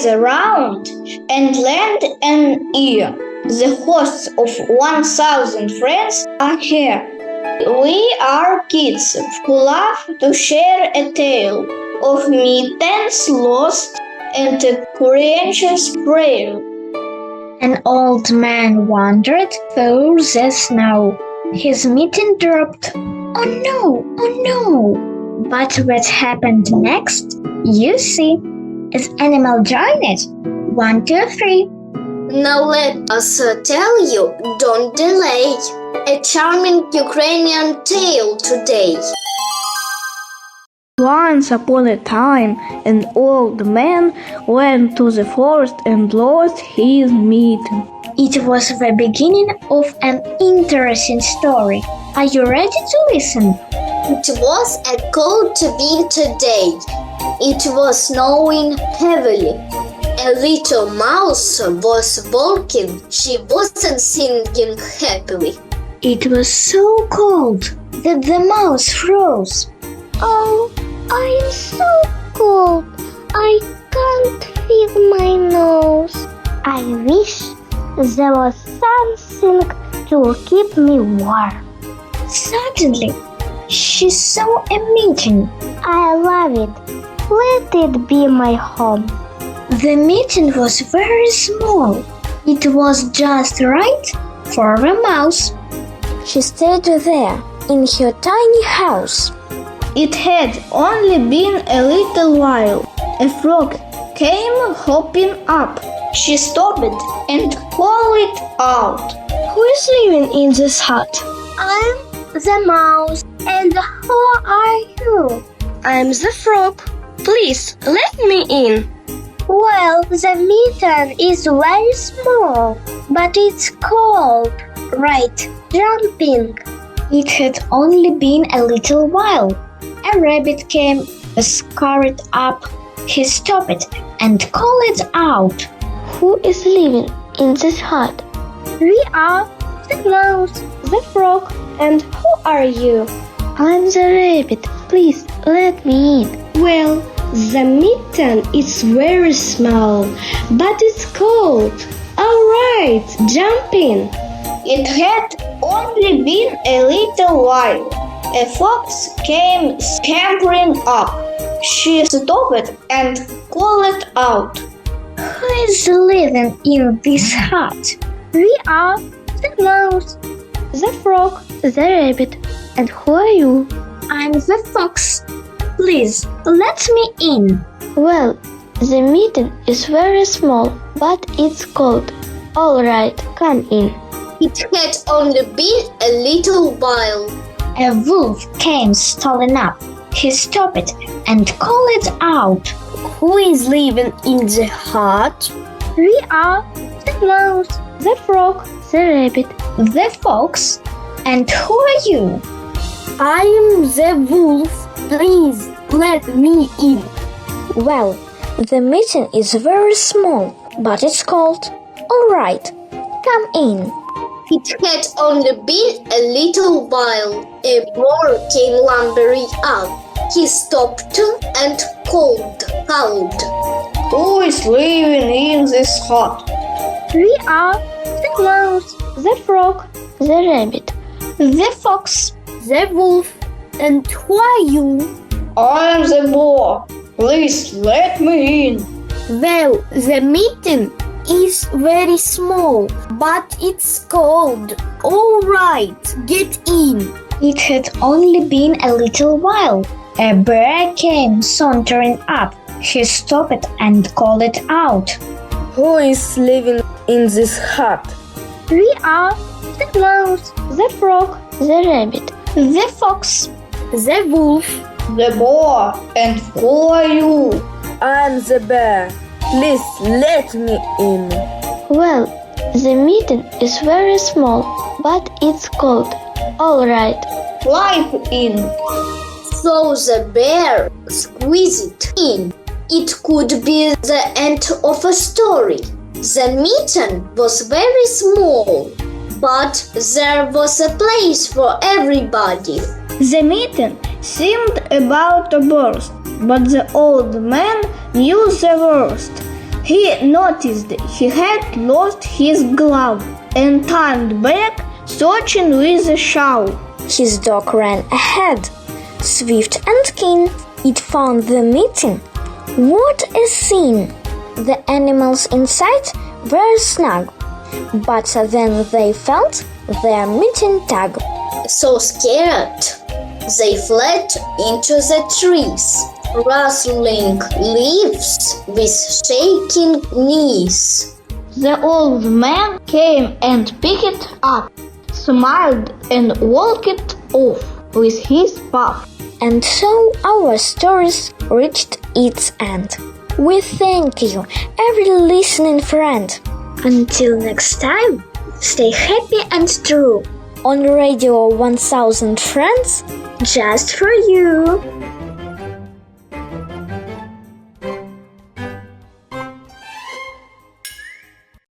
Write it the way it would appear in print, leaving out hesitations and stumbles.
around and lend an ear. The hosts of 1,000 friends are here. We are kids who love to share a tale of Mitten's lost and a creature's prayer. An old man wandered through the snow. His mitten dropped. Oh no! Oh no! But what happened next? You see. Is animal join it? 1, 2, 3. Now let us tell you, don't delay, a charming Ukrainian tale today. Once upon a time, an old man went to the forest and lost his mitten. It was the beginning of an interesting story. Are you ready to listen? It was a cold winter day. It was snowing heavily. A little mouse was walking. She wasn't singing happily. It was so cold that the mouse froze. Oh, I am so cold. I can't feel my nose. I wish there was something to keep me warm. Suddenly, she saw a mitten. I love it. Let it be my home. The mitten was very small. It was just right for a mouse. She stayed there in her tiny house. It had only been a little while. A frog came hopping up. She stopped and called out, Who is living in this hut? I'm the mouse. And who are you? I'm the frog. Please let me in. Well, the mitten is very small, but it's cold. Right, jumping. It had only been a little while. A rabbit came, scurried up. He stopped and called out, Who is living in this hut? We are the mouse, the frog, and who are you? I'm the rabbit. Please let me in. Well, the mitten is very small, but it's cold. All right, jump in. It had only been a little while. A fox came scampering up. She stopped and called out, Who is living in this hut? We are the mouse, the frog, the rabbit. And who are you? I'm the fox. Please, let me in. Well, the mitten is very small, but it's cold. All right, come in. It had only been a little while. A wolf came stalling up. He stopped and called out, Who is living in the hut? We are the mouse, the frog, the rabbit, the fox. And who are you? I am the wolf. Please let me in. Well, the mitten is very small, but it's cold. All right, come in. It had only been a little while. A boar came lumbering up. He stopped and called out, Who is living in this hut? We are the mouse, the frog, the rabbit, the fox, The wolf. And who are you? I am the boar. Please let me in. Well, the mitten is very small, but it's cold. All right, get in. It had only been a little while. A bear came sauntering up. He stopped and called out, Who is living in this hut? We are the mouse, the frog, the rabbit, the fox, The wolf. The boar. And who are you? I'm the bear. Please let me in. Well, the mitten is very small, but it's cold. All right. Climb in. So the bear squeezed in. It could be the end of a story. The mitten was very small, but there was a place for everybody. The mitten seemed about to burst, but the old man knew the worst. He noticed he had lost his glove and turned back, searching with a shovel. His dog ran ahead, swift and keen. It found the Mitten. What a scene! The animals inside were snug, but then they felt their Mitten tug. So scared, they fled into the trees, rustling leaves with shaking knees. The old man came and picked it up, smiled and walked off with his puff. And so our stories reached its end. We thank you, every listening friend. Until next time, stay happy and true. On Radio 1000 Friends, just for you.